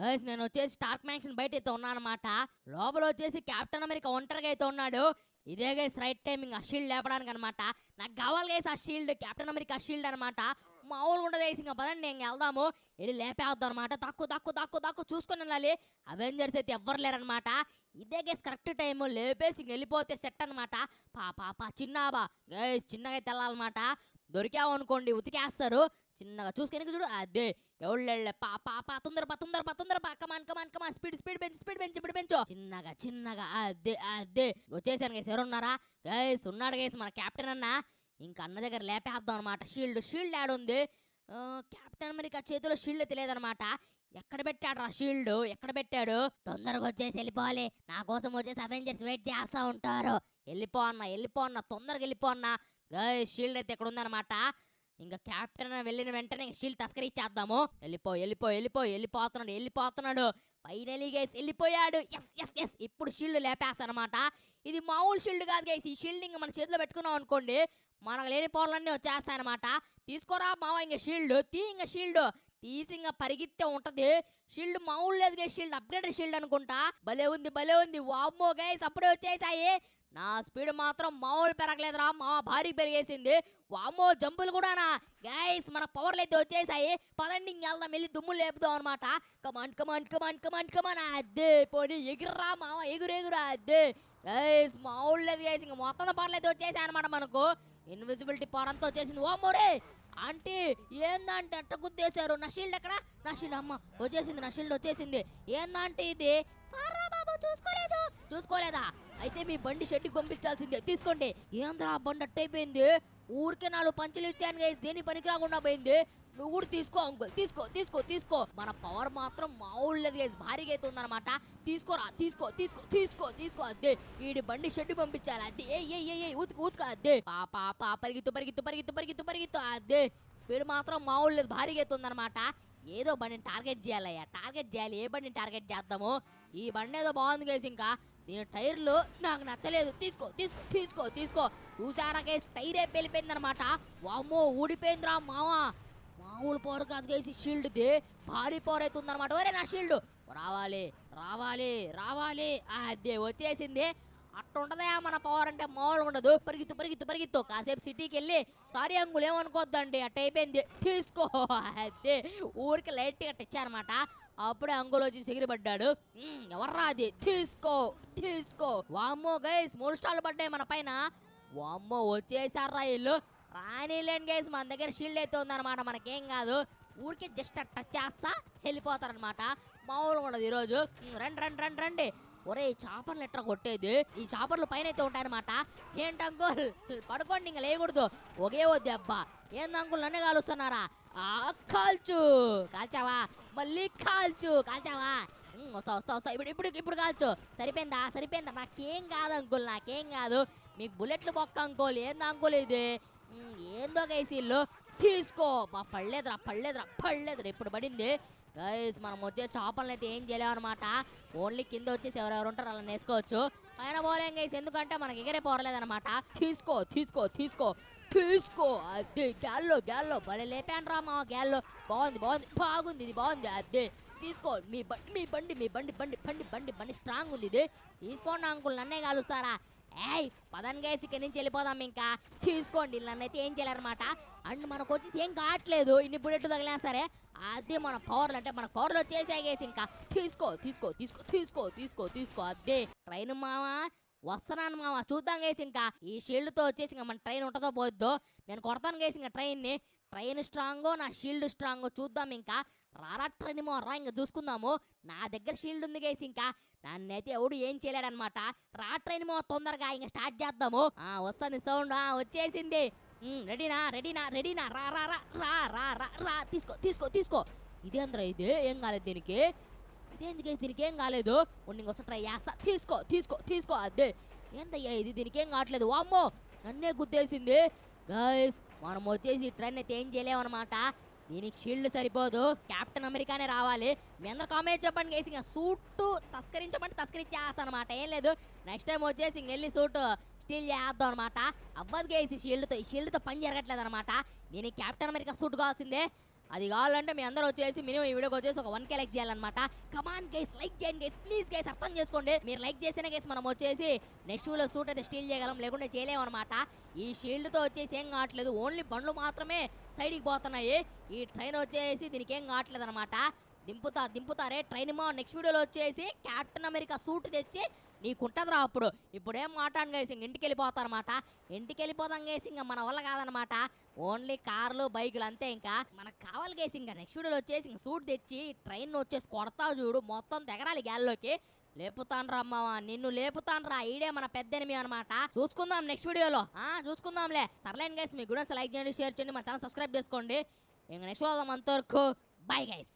Guys నేను వచ్చేసి Stark mansion బయట అయితే ఉన్నాను అనమాట. లోపల వచ్చేసి కెప్టెన్ అమెరికా ఒంటరిగా అయితే ఉన్నాడు. ఇదే గైస్ రైట్ టైమింగ్ ఆ షీల్డ్ లేపడానికి అనమాట. నాకు కావాలి గైస్ ఆ షీల్డ్, కెప్టెన్ అమెరికా షీల్డ్ అనమాట. మామూలుగా ఉండదు గైస్. ఇంకా పదండి ఇంక వెళ్దాము, వెళ్ళి లేపేద్దాం అనమాట. తక్కువ తక్కువ తక్కువ తక్కువ చూసుకొని వెళ్ళాలి. అవెంజర్స్ అయితే ఎవ్వరు లేరనమాట. ఇదే గైస్ కరెక్ట్ టైము, లేపేసి ఇంక వెళ్ళిపోతే సెట్ అనమాట. పా చిన్నాబా గైస్ చిన్నగా అయితే వెళ్ళాలన్నమాట. దొరికామనుకోండి ఉతికేస్తారు. చిన్నగా చూసుకొని చూడు, అదే ఎవళ్ళెళ్ళే పా తొందర కమాన్ స్పీడ్ పెంచు ఇప్పుడు పెంచు చిన్నగా చిన్నగా. అదే వచ్చేసాను గైస్. ఎవరున్నారా గైస్? ఉన్నాడు గైస్ మన కెప్టెన్ అన్న. ఇంక అన్న దగ్గర లేపేద్దాం అనమాట. షీల్డ్ యాడ్ ఉంది. కెప్టెన్ అమెరికా చేతిలో షీల్డ్ తెలియదనమాట. ఎక్కడ పెట్టాడు రా షీల్డ్? ఎక్కడ పెట్టాడు? తొందరగా వచ్చేసి వెళ్ళిపోవాలి. నా కోసం వచ్చేసి అవెంజర్స్ వెయిట్ చేస్తా ఉంటారు. వెళ్ళిపో అన్న తొందరగా వెళ్ళిపో అన్న. గైస్ షీల్డ్ అయితే ఎక్కడ ఉందన్నమాట. ఇంకా కెప్టెన్ వెళ్ళిన వెంటనే షీల్డ్ తస్కరిచ్చేద్దాము. వెళ్ళిపోతున్నాడు. ఫైనలీ గైస్ వెళ్ళిపోయాడు. ఎస్ ఇప్పుడు షీల్డ్ లేపేస్తానమాట. ఇది మామూలు షీల్డ్ కాదు గైస్. ఈ షీల్డ్ ఇంకా మన చేతిలో పెట్టుకున్నాం అనుకోండి, మనకు లేని పవర్లన్నీ వచ్చేస్తాయన్నమాట. తీసుకోరా మావ ఇంక షీల్డ్ షీల్డ్ తీసి ఇంకా పరిగెత్తే ఉంటది. షీల్డ్ మామూలు లేదు గైస్, షీల్డ్ అప్గ్రేడెడ్ షీల్డ్ అనుకుంటా. భలే ఉంది. వామ్మో గైస్ అప్పుడే వచ్చేసాయి. నా స్పీడ్ మాత్రం మామూలు పెరగలేదురా, మా భారీ పెరిగేసింది. వామ్మో జంపులు కూడానా గైస్. మన పవర్లు అయితే వచ్చేసాయి. పదండి ఇంకెళ్దాం, వెళ్ళి దుమ్ములు లేపుదాం అనమాట. కమాన్ అదే పోనీ ఎగుర్రా మామ, ఎగురా అదే గైస్. మామూలు లేదు గైస్. ఇంకా మొత్తం పవర్లు అయితే వచ్చేసాయి అనమాట మనకు. ఇన్విజిబిలిటీ పవర్ అంతా వచ్చేసింది. ఓ మోరే ఆంటీ ఏందంటే అట్ట గుద్దేశారు. నా షీల్డ్ ఎక్కడ? నా షీల్డ్ అమ్మ వచ్చేసింది. నా షీల్డ్ వచ్చేసింది. ఏందంటే ఇది? చూసుకోలేదా? అయితే మీ బండి షెడ్కి పంపించాల్సిందే. తీసుకోండి. ఏంద్రా బండి అట్టయిపోయింది? ఊరికే 4 పంచులు ఇచ్చాను గైస్, దేని పనికి రాకుండా పోయింది. నువ్వు కూడా తీసుకో అంకుల్, తీసుకో. మన పవర్ మాత్రం మామూలు లేదు గైస్, భారీగా అయితే ఉందన్నమాట. తీసుకోరా తీసుకో. అదే వీడి బండి షెడ్ పంపించాలి. అదే ఏ ఉతుక అదే పా పరిగెత్తు. అదే స్పీడ్ మాత్రం మామూలు లేదు, భారీగా అయితే ఉందన్నమాట. ఏదో బండిని టార్గెట్ చేయాలి. ఏ బండిని టార్గెట్ చేద్దాము? ఈ బండి ఏదో బాగుంది గైస్. ఇంకా దీని టైర్లు నాకు నచ్చలేదు. తీసుకో. చూసారా గైస్, టైరే పేలిపోయిందనమాట. వామ్మో ఊడిపోయిందిరా మావా. మామూలు పవర్ కాదు గైస్ ఈ షీల్డ్ది, భారీ పవర్ అయితే ఉందన్నమాట. ఒరే నా షీల్డ్ రావాలి. అదే వచ్చేసింది. అట్టుంటదా మన పవర్ అంటే మామూలుగా ఉండదు. పరిగెత్తు. కాసేపు సిటీకి వెళ్ళి సారీ అంగులు ఏమనుకోద్దండి అట్ట అయిపోయింది. తీసుకో. అదే ఊరికి లైట్ గా ఇచ్చారనమాట. అప్పుడే అంగులు వచ్చి ఎగిరిపడ్డాడు. ఎవర్రా అది? తీసుకో. వామ్మో గైస్ 3 స్టార్లు పడ్డాయి మన పైన. వామ్మో వచ్చేసారా వీళ్ళు. రానిలేండి గైస్, మన దగ్గర షీల్డ్ అయితే ఉందన్నమాట. మనకేం కాదు, ఊరికే జస్ట్ టచ్ చేస్తా వెళ్ళిపోతారనమాట. మామూలుగా ఉండదు ఈరోజు. రండి. ఒరే ఈ చాపర్లు ఎట్లా కొట్టేది? ఈ చాపర్లు పైన అయితే ఉంటాయన్నమాట. ఏంటి అంకుల్ పడుకోండి, ఇంకా లేకూడదు. ఒకే వద్దు అబ్బా. ఏంది అంకుల్ నన్నే కాలుస్తున్నారా? కాల్చావా? మళ్ళీ కాల్చావా? వస్తా. ఇప్పుడు కాల్చు. సరిపోయిందా? నాకేం కాదు అంకుల్, నాకేం కాదు. మీకు బుల్లెట్లు బొక్క అంకుల్. ఏంది అంకుల్ ఇది? ఏందో గైసీళ్ళు. తీసుకో. పడలేదురా ఇప్పుడు పడింది. గైస్ మనం వచ్చే చాపలను అయితే ఏం చేయలేమన్నమాట. ఓన్లీ కింద వచ్చేసి ఎవరెవరు ఉంటారు అలా నేసుకోవచ్చు. పైన పోలేం గైస్, ఎందుకంటే మనకి ఎగరే పోరలేదన్నమాట. తీసుకో. అదే గ్యాల్లో భలే లేపాను రా మా గ్యాల్లో. బాగుంది ఇది బాగుంది. అదే తీసుకో. మీ బండి స్ట్రాంగ్ ఉంది. ఇది తీసుకోండి అంకుల్, నన్నే కాలుస్తారా? పదన్ గైస్ ఇక్కడి నుంచి వెళ్ళిపోదాం. ఇంకా తీసుకోండి, నన్నైతే ఏం చేయలేరన్నమాట. అండ్ మనకు వచ్చేసి ఏం కావట్లేదు, ఇన్ని బుల్లెట్లు తగిలినా సరే. అదే మన పవర్లు అంటే మన పవర్లు వచ్చేసాయి గైస్. ఇంకా తీసుకో. అదే ట్రైన్ మావా వస్తున్నాను మావా, చూద్దాం గైస్. ఇంకా ఈ షీల్డ్ తో వచ్చేసి ఇంకా మన ట్రైన్ ఉంటుందో పోద్దో. నేను కొడతాను గైస్ ఇంకా ట్రైన్ స్ట్రాంగో నా షీల్డ్ స్ట్రాంగో చూద్దాం. ఇంకా రారా ట్రైన్ రా, ఇంకా చూసుకుందాము. నా దగ్గర షీల్డ్ ఉంది గైస్, ఇంకా నన్నైతే ఎవడు ఏం చేయలేడనమాట. రా ట్రైన్ తొందరగా ఇంకా స్టార్ట్ చేద్దాము. వస్తుంది సౌండ్, వచ్చేసింది. రెడీనా? రా తీసుకో. ఇదేంద్రా ఇది? ఏం కాలేదు దీనికి? ఇదేంది గైస్, దీనికి ఏం కాలేదు. ఇంకోసారి ట్రై చేస్తా. తీసుకో. అదే ఏందయ్యా ఇది? దీనికి ఏం కావట్లేదు. వామ్మో నన్నే గుద్దేసింది. గైస్ మనం వచ్చేసి ట్రైన్ అయితే ఏం చేయలేమన్నమాట. దీనికి షీల్డ్ సరిపోదు, కెప్టెన్ అమెరికానే రావాలి. మీ అందరు కామెంట్ చెప్పండి గైస్. ఇంకా సూట్ తస్కరించేస్తానమాట. ఏం లేదు, నెక్స్ట్ టైం వచ్చేసి ఇంకెళ్ళి సూట్ స్టీల్ చేద్దాం అనమాట. అవ్వదు గైస్ ఈ షీల్డ్తో పని జరగట్లేదు అనమాట. దీనికి కెప్టెన్ అమెరికా సూట్ కావాల్సిందే. అది కావాలంటే మీ అందరూ వచ్చేసి మినిమం ఈ వీడియోకి వచ్చేసి ఒక 1K లైక్ చేయాలన్నమాట. కమాన్ గైస్, లైక్ చేయండి గైస్, ప్లీజ్ గైస్, అర్థం చేసుకోండి. మీరు లైక్ చేస్తేనే గైస్ మనం వచ్చేసి నెక్స్ట్ వీడియో సూట్ అయితే స్టీల్ చేయగలం, లేకుంటే చేయలేము అనమాట. ఈ షీల్డ్తో వచ్చేసి ఏం కావట్లేదు, ఓన్లీ బండ్లు మాత్రమే సైడ్కి పోతున్నాయి. ఈ ట్రైన్ వచ్చేసి దీనికి ఏం కావట్లేదు అనమాట. దింపుతారే ట్రైన్ మా నెక్స్ట్ వీడియోలో వచ్చేసి కెప్టెన్ అమెరికా సూట్ తెచ్చి నీకుంటదిరా అప్పుడు. ఇప్పుడేం మాట్లాడు గైస్, ఇంటికి వెళ్ళిపోతారనమాట. ఇంటికి వెళ్ళిపోతాం గైస్, ఇంకా మన వల్ల కాదనమాట. ఓన్లీ కార్లు బైకులు అంతే. ఇంకా మనకు కావాలి గైస్. ఇంకా నెక్స్ట్ వీడియోలో వచ్చేసి ఇంకా సూట్ తెచ్చి ట్రైన్ వచ్చేసి కొడతావు చూడు, మొత్తం తెగరాలి గ్యాల్లోకి. లేపుతాన్రా అమ్మావ, నిన్ను లేపుతాన్రా. ఈడే మన పెద్ద ఎనిమి అనమాట. చూసుకుందాం నెక్స్ట్ వీడియోలో, చూసుకుందాంలే. సర్లేండి గైస్, మీ గురించి లైక్ చేయండి, షేర్ చేయండి, మా ఛానల్ సబ్స్క్రైబ్ చేసుకోండి. ఇంకా నెక్స్ట్ చూద్దాం. అంతవరకు బై గైస్.